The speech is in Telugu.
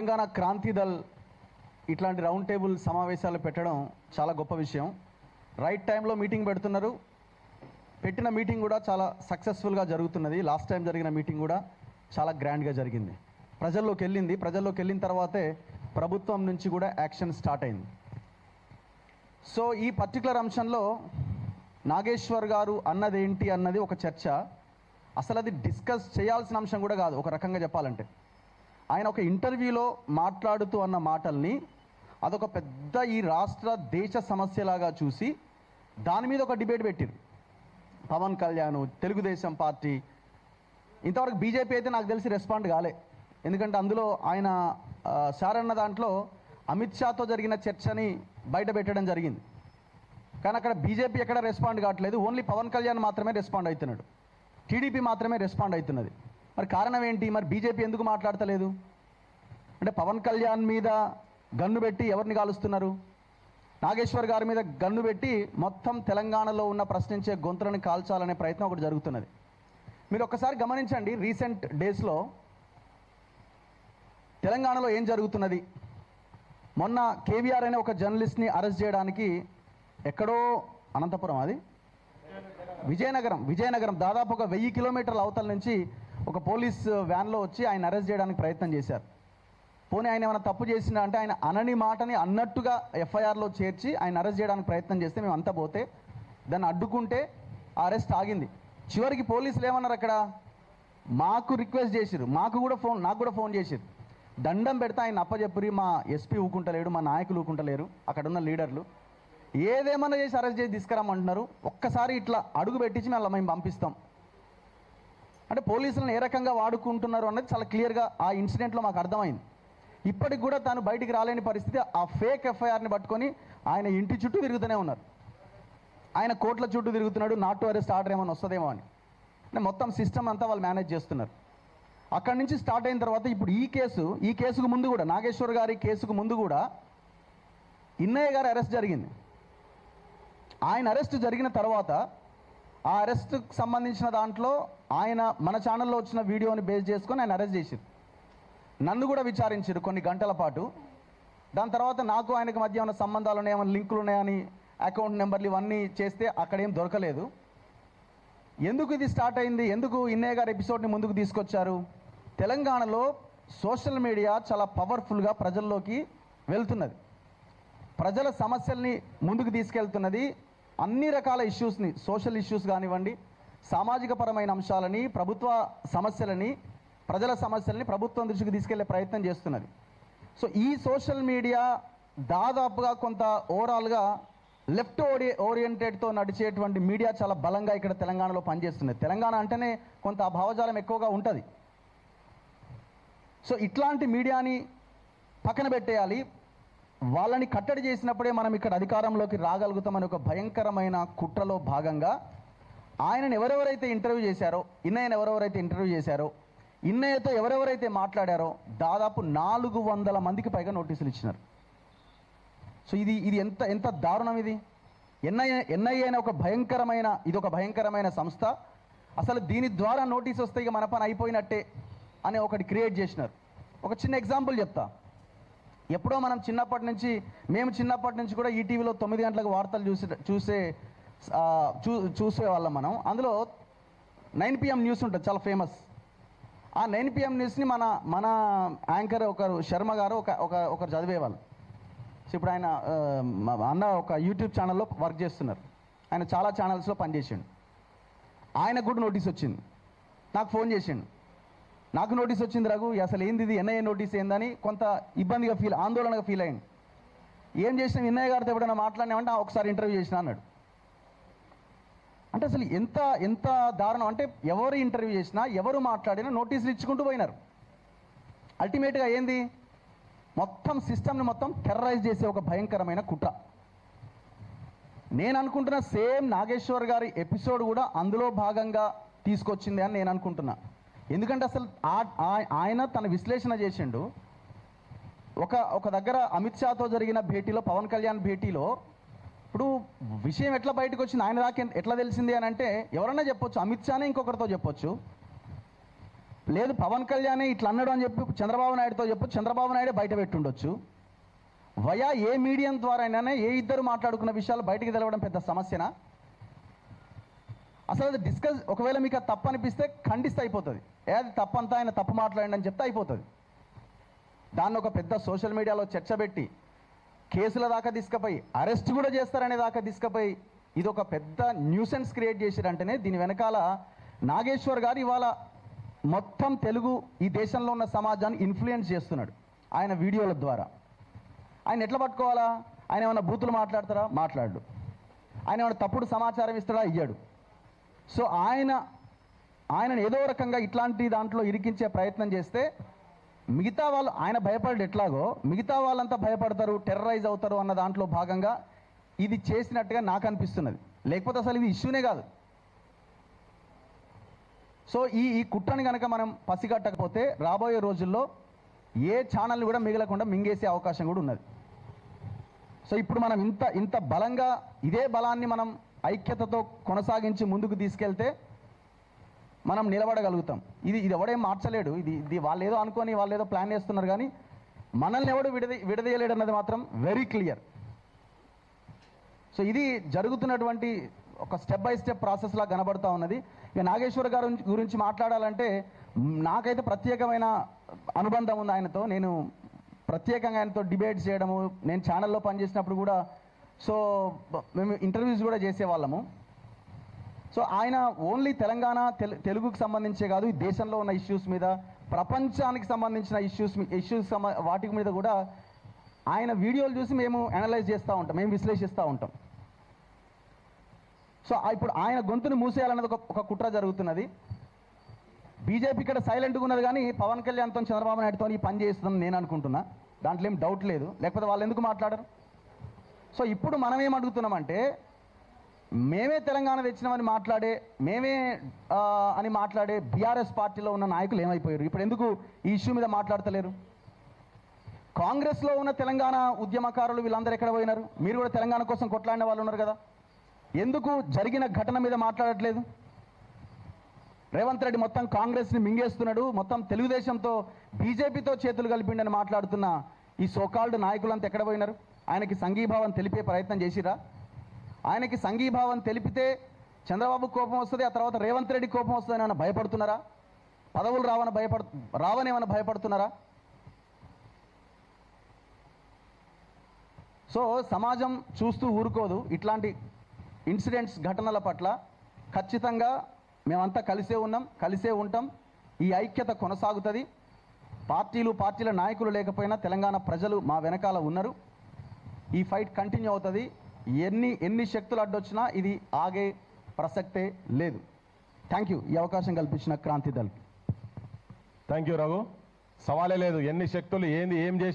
తెలంగాణ క్రాంతి దళ్ ఇట్లాంటి రౌండ్ టేబుల్ సమావేశాలు పెట్టడం చాలా గొప్ప విషయం. రైట్ టైంలో మీటింగ్ పెడుతున్నారు. పెట్టిన మీటింగ్ కూడా చాలా సక్సెస్ఫుల్గా జరుగుతున్నది. లాస్ట్ టైం జరిగిన మీటింగ్ కూడా చాలా గ్రాండ్గా జరిగింది. ప్రజల్లోకి వెళ్ళిన తర్వాతే ప్రభుత్వం నుంచి కూడా యాక్షన్ స్టార్ట్ అయింది. సో ఈ పర్టికులర్ అంశంలో నాగేశ్వర్ గారు అన్నదేంటి అన్నది ఒక చర్చ. అసలు అది డిస్కస్ చేయాల్సిన అంశం కూడా కాదు. ఒక రకంగా చెప్పాలంటే ఆయన ఒక ఇంటర్వ్యూలో మాట్లాడుతూ అన్న మాటల్ని అదొక పెద్ద ఈ రాష్ట్ర దేశ సమస్యలాగా చూసి దాని మీద ఒక డిబేట్ పెట్టారు. పవన్ కళ్యాణ్, తెలుగుదేశం పార్టీ, ఇంతవరకు బీజేపీ అయితే నాకు తెలిసి రెస్పాండ్ కాలే. ఎందుకంటే అందులో ఆయన సారన్న దాంట్లో అమిత్ షాతో జరిగిన చర్చని బయట పెట్టడం జరిగింది. కానీ అక్కడ బీజేపీ ఎక్కడ రెస్పాండ్ కావట్లేదు. ఓన్లీ పవన్ కళ్యాణ్ మాత్రమే రెస్పాండ్ అవుతున్నాడు. టీడీపీ మాత్రమే రెస్పాండ్ అవుతున్నది. మరి కారణం ఏంటి? మరి బీజేపీ ఎందుకు మాట్లాడతలేదు? అంటే పవన్ కళ్యాణ్ మీద గన్ను పెట్టి ఎవరిని కాలుస్తున్నారు? నాగేశ్వర్ గారి మీద గన్ను పెట్టి మొత్తం తెలంగాణలో ఉన్న ప్రశ్నించే గొంతులను కాల్చాలనే ప్రయత్నం ఒకటి జరుగుతున్నది. మీరు ఒక్కసారి గమనించండి, రీసెంట్ డేస్లో తెలంగాణలో ఏం జరుగుతున్నది. మొన్న కేవీఆర్ అనే ఒక జర్నలిస్ట్ని అరెస్ట్ చేయడానికి ఎక్కడో అనంతపురం, అది విజయనగరం దాదాపు ఒక 1000 కిలోమీటర్ల అవతల నుంచి ఒక పోలీస్ వ్యాన్లో వచ్చి ఆయన అరెస్ట్ చేయడానికి ప్రయత్నం చేశారు. పోనీ ఆయన ఏమైనా తప్పు చేసినా అంటే ఆయన అనని మాటని అన్నట్టుగా ఎఫ్ఐఆర్లో చేర్చి ఆయన అరెస్ట్ చేయడానికి ప్రయత్నం చేస్తే మేము అంతా పోతే దాన్ని అడ్డుకుంటే ఆ అరెస్ట్ ఆగింది. చివరికి పోలీసులు ఏమన్నారు, అక్కడ మాకు రిక్వెస్ట్ చేసిరు, నాకు కూడా ఫోన్ చేసిరు, దండం పెడితే ఆయన అప్పచెప్పురి, మా ఎస్పీ ఊకుంటలేడు, మా నాయకులు ఊకుంటలేరు, అక్కడ ఉన్న లీడర్లు ఏదేమన్నా చేసి అరెస్ట్ చేసి తీసుకురామంటున్నారు. ఒక్కసారి ఇట్లా అడుగు పెట్టించి మేము పంపిస్తాం అంటే పోలీసులను ఏ రకంగా వాడుకుంటున్నారు అన్నది చాలా క్లియర్గా ఆ ఇన్సిడెంట్లో మాకు అర్థమైంది. ఇప్పటికి కూడా తాను బయటికి రాలేని పరిస్థితి. ఆ ఫేక్ ఎఫ్ఐఆర్ని పట్టుకొని ఆయన ఇంటి చుట్టూ తిరుగుతూనే ఉన్నారు. ఆయన కోట్ల చుట్టూ తిరుగుతున్నాడు, నాట్ టు అరెస్ట్ ఆర్డర్ ఏమైనా వస్తుందేమో అని. అంటే మొత్తం సిస్టమ్ అంతా వాళ్ళు మేనేజ్ చేస్తున్నారు. అక్కడి నుంచి స్టార్ట్ అయిన తర్వాత ఇప్పుడు ఈ కేసుకు ముందు కూడా, నాగేశ్వర్ గారి కేసుకు ముందు కూడా ఇన్నయ్య గారి అరెస్ట్ జరిగింది. ఆయన అరెస్ట్ జరిగిన తర్వాత ఆ అరెస్ట్కి సంబంధించిన దాంట్లో ఆయన మన ఛానల్లో వచ్చిన వీడియోని బేస్ చేసుకొని ఆయన అరెస్ట్ చేశారు. నన్ను కూడా విచారించారు కొన్ని గంటల పాటు. దాని తర్వాత నాకు ఆయనకు మధ్య ఏమైనా సంబంధాలు ఉన్నాయా, ఏమైనా లింకులు ఉన్నాయని అకౌంట్ నెంబర్లు ఇవన్నీ చేస్తే అక్కడేం దొరకలేదు. ఎందుకు ఇది స్టార్ట్ అయింది? ఎందుకు ఇన్నయ్య గారి ఎపిసోడ్ని ముందుకు తీసుకొచ్చారు? తెలంగాణలో సోషల్ మీడియా చాలా పవర్ఫుల్గా ప్రజల్లోకి వెళ్తున్నది. ప్రజల సమస్యల్ని ముందుకు తీసుకెళ్తున్నది. అన్ని రకాల ఇష్యూస్ని, సోషల్ ఇష్యూస్ కానివ్వండి, సామాజిక పరమైన అంశాలని, ప్రభుత్వ సమస్యలని, ప్రజల సమస్యలని ప్రభుత్వం దృష్టికి తీసుకెళ్లే ప్రయత్నం చేస్తున్నది. సో ఈ సోషల్ మీడియా దాదాపుగా కొంత ఓవరాల్గా లెఫ్ట్ ఓరియంటెడ్తో నడిచేటువంటి మీడియా చాలా బలంగా ఇక్కడ తెలంగాణలో పనిచేస్తున్నది. తెలంగాణ అంటేనే కొంత భావజాలం ఎక్కువగా ఉంటుంది. సో ఇట్లాంటి మీడియాని పక్కన పెట్టేయాలి. వాళ్ళని కట్టడి చేసినప్పుడే మనం ఇక్కడ అధికారంలోకి రాగలుగుతామని ఒక భయంకరమైన కుట్రలో భాగంగా ఆయనను ఎవరెవరైతే ఇంటర్వ్యూ చేశారో, ఇన్నయ్యతో ఎవరెవరైతే మాట్లాడారో దాదాపు 400 మందికి పైగా నోటీసులు ఇచ్చినారు. సో ఇది ఎంత దారుణం ఇది. ఎన్ఐఏ అనే ఒక భయంకరమైన సంస్థ. అసలు దీని ద్వారా నోటీస్ వస్తే ఇక మన పని అయిపోయినట్టే అనే ఒకటి క్రియేట్ చేసినారు. ఒక చిన్న ఎగ్జాంపుల్ చెప్తా. ఎప్పుడో మేము చిన్నప్పటి నుంచి కూడా ఈటీవీలో 9 గంటలకు వార్తలు చూసేవాళ్ళం మనం. అందులో 9 PM న్యూస్ ఉంటుంది, చాలా ఫేమస్. ఆ 9 PM న్యూస్ని మన యాంకర్ ఒకరు శర్మ గారు ఒకరు చదివేవాళ్ళు. సో ఇప్పుడు ఆయన అన్న ఒక యూట్యూబ్ ఛానల్లో వర్క్ చేస్తున్నారు. ఆయన చాలా ఛానల్స్లో పనిచేసిండు. ఆయనకు కూడా నోటీస్ వచ్చింది. నాకు ఫోన్ చేసిండు, నాకు నోటీస్ వచ్చింది రఘు, అసలు ఏంది ఇది, ఎన్ఐఏ నోటీస్ ఏందని కొంత ఇబ్బందిగా ఆందోళనగా ఫీల్ అయ్యింది. ఏం చేసినా ఇన్నయ్య గారితో ఎప్పుడైనా మాట్లాడినామంటే ఒకసారి ఇంటర్వ్యూ చేసిన అన్నాడు. అంటే అసలు ఎంత దారుణం అంటే ఎవరు ఇంటర్వ్యూ చేసినా, ఎవరు మాట్లాడినా నోటీసులు ఇచ్చుకుంటూ పోయినారు. అల్టిమేట్గా ఏంది, మొత్తం సిస్టమ్ని మొత్తం టెర్రరైజ్ చేసే ఒక భయంకరమైన కుట్ర. నేను అనుకుంటున్న సేమ్ నాగేశ్వర్ గారి ఎపిసోడ్ కూడా అందులో భాగంగా తీసుకొచ్చింది అని నేను అనుకుంటున్నా. ఎందుకంటే అసలు ఆయన తన విశ్లేషణ చేసిండు. ఒక దగ్గర అమిత్ షాతో జరిగిన భేటీలో, పవన్ కళ్యాణ్ భేటీలో ఇప్పుడు విషయం ఎట్లా బయటకు వచ్చింది, ఆయన దాకా ఎట్లా తెలిసింది అని అంటే ఎవరన్నా చెప్పొచ్చు, అమిత్ షానే ఇంకొకరితో చెప్పొచ్చు. లేదు పవన్ కళ్యాణ్ ఇట్లా అన్నాడు అని చెప్పి చంద్రబాబు నాయుడుతో చెప్పు, చంద్రబాబు నాయుడే బయట పెట్టుండొచ్చు. వయా ఏ మీడియం ద్వారా అయినా ఏ ఇద్దరు మాట్లాడుకున్న విషయాలు బయటికి తెలవడం పెద్ద సమస్యనా? అసలు అది డిస్కస్, ఒకవేళ మీకు అది తప్పు అనిపిస్తే ఖండిస్తే అయిపోతుంది. అది తప్పంతా ఆయన తప్పు మాట్లాడండి అని చెప్తే అయిపోతుంది. దాన్ని ఒక పెద్ద సోషల్ మీడియాలో చర్చ పెట్టి కేసుల దాకా తీసుకుపోయి అరెస్ట్ కూడా చేస్తారనే దాకా తీసుకుపోయి ఇది ఒక పెద్ద న్యూసెన్స్ క్రియేట్ చేసిరంటేనే దీని వెనకాల నాగేశ్వర్ గారు ఇవాళ మొత్తం తెలుగు ఈ దేశంలో ఉన్న సమాజాన్ని ఇన్ఫ్లుయెన్స్ చేస్తున్నాడు ఆయన వీడియోల ద్వారా. ఆయన ఎట్లా పట్టుకోవాలా? ఆయన ఏమైనా బూతులు మాట్లాడతారా? మాట్లాడు. ఆయన ఏమైనా తప్పుడు సమాచారం ఇస్తాడా? ఇయ్యాడు. సో ఆయనను ఏదో రకంగా ఇట్లాంటి దాంట్లో ఇరికించే ప్రయత్నం చేస్తే మిగతా వాళ్ళు, ఆయన భయపడి ఎట్లాగో మిగతా వాళ్ళంతా భయపడతారు, టెర్రరైజ్ అవుతారు అన్న దాంట్లో భాగంగా ఇది చేసినట్టుగా నాకు అనిపిస్తున్నది. లేకపోతే అసలు ఇది ఇష్యూనే కాదు. సో ఈ కుట్రని కనుక మనం పసిగట్టకపోతే రాబోయే రోజుల్లో ఏ ఛానల్ని కూడా మిగలకుండా మింగేసే అవకాశం కూడా ఉన్నది. సో ఇప్పుడు మనం ఇంత బలంగా ఇదే బలాన్ని మనం ఐక్యతతో కొనసాగించి ముందుకు తీసుకెళ్తే మనం నిలబడగలుగుతాం. ఇది ఎవడేం మార్చలేడు. ఇది వాళ్ళు ఏదో అనుకొని వాళ్ళు ఏదో ప్లాన్ చేస్తున్నారు, కానీ మనల్ని ఎవడు విడదీయలేడు అన్నది మాత్రం వెరీ క్లియర్. సో ఇది జరుగుతున్నటువంటి ఒక స్టెప్ బై స్టెప్ ప్రాసెస్లా కనబడుతూ ఉన్నది. ఇక నాగేశ్వర్ గారు గురించి మాట్లాడాలంటే నాకైతే ప్రత్యేకమైన అనుబంధం ఉంది ఆయనతో. నేను ప్రత్యేకంగా ఆయనతో డిబేట్స్ చేయడము, నేను ఛానల్లో పనిచేసినప్పుడు కూడా సో మేము ఇంటర్వ్యూస్ కూడా చేసేవాళ్ళము. సో ఆయన ఓన్లీ తెలంగాణ తెలుగుకి సంబంధించే కాదు, ఈ దేశంలో ఉన్న ఇష్యూస్ మీద, ప్రపంచానికి సంబంధించిన ఇష్యూస్ వాటి మీద కూడా ఆయన వీడియోలు చూసి మేము అనలైజ్ చేస్తూ ఉంటాం, మేము విశ్లేషిస్తూ ఉంటాం. సో ఇప్పుడు ఆయన గొంతును మూసేయాలన్నది ఒక కుట్ర జరుగుతున్నది. బీజేపీ ఇక్కడ సైలెంట్గా ఉన్నది, కానీ పవన్ కళ్యాణ్తో చంద్రబాబు నాయుడుతో ఈ పని చేస్తుందని నేను అనుకుంటున్నా. దాంట్లో ఏం డౌట్ లేదు. లేకపోతే వాళ్ళు ఎందుకు మాట్లాడరు? సో ఇప్పుడు మనం ఏం అడుగుతున్నామంటే, మేమే తెలంగాణ తెచ్చినామని మాట్లాడే, మేమే అని మాట్లాడే బీఆర్ఎస్ పార్టీలో ఉన్న నాయకులు ఏమైపోయారు? ఇప్పుడు ఎందుకు ఈ ఇష్యూ మీద మాట్లాడతలేరు? కాంగ్రెస్లో ఉన్న తెలంగాణ ఉద్యమకారులు వీళ్ళందరూ ఎక్కడ పోయినారు? మీరు కూడా తెలంగాణ కోసం కొట్లాడిన వాళ్ళు ఉన్నారు కదా, ఎందుకు జరిగిన ఘటన మీద మాట్లాడట్లేదు? రేవంత్ రెడ్డి మొత్తం కాంగ్రెస్ని మింగేస్తున్నాడు, మొత్తం తెలుగుదేశంతో బీజేపీతో చేతులు కలిపిండని మాట్లాడుతున్న ఈ సోకాల్డ్ నాయకులంతా ఎక్కడ పోయినారు? ఆయనకి సంఘీభావం తెలిపే ప్రయత్నం చేసిరా? ఆయనకి సంఘీభావం తెలిపితే చంద్రబాబు కోపం వస్తుంది, ఆ తర్వాత రేవంత్ రెడ్డి కోపం వస్తుందని ఏమైనా భయపడుతున్నారా? పదవులు రావని ఏమైనా భయపడుతున్నారా? సో సమాజం చూస్తూ ఊరుకోదు. ఇట్లాంటి ఇన్సిడెంట్స్, ఘటనల పట్ల ఖచ్చితంగా మేమంతా కలిసే ఉంటాం. ఈ ఐక్యత కొనసాగుతుంది. పార్టీల నాయకులు లేకపోయినా తెలంగాణ ప్రజలు మా వెనకాల ఉన్నారు. ఈ ఫైట్ కంటిన్యూ అవుతుంది. ఎన్ని శక్తులు అడ్డొచ్చినా ఇది ఆగే ప్రసక్తే లేదు. థ్యాంక్ యూ ఈ అవకాశం కల్పించిన క్రాంతి దళ్. Thank you Raghu. సవాలే లేదు. ఎన్ని శక్తులు ఏం చేసి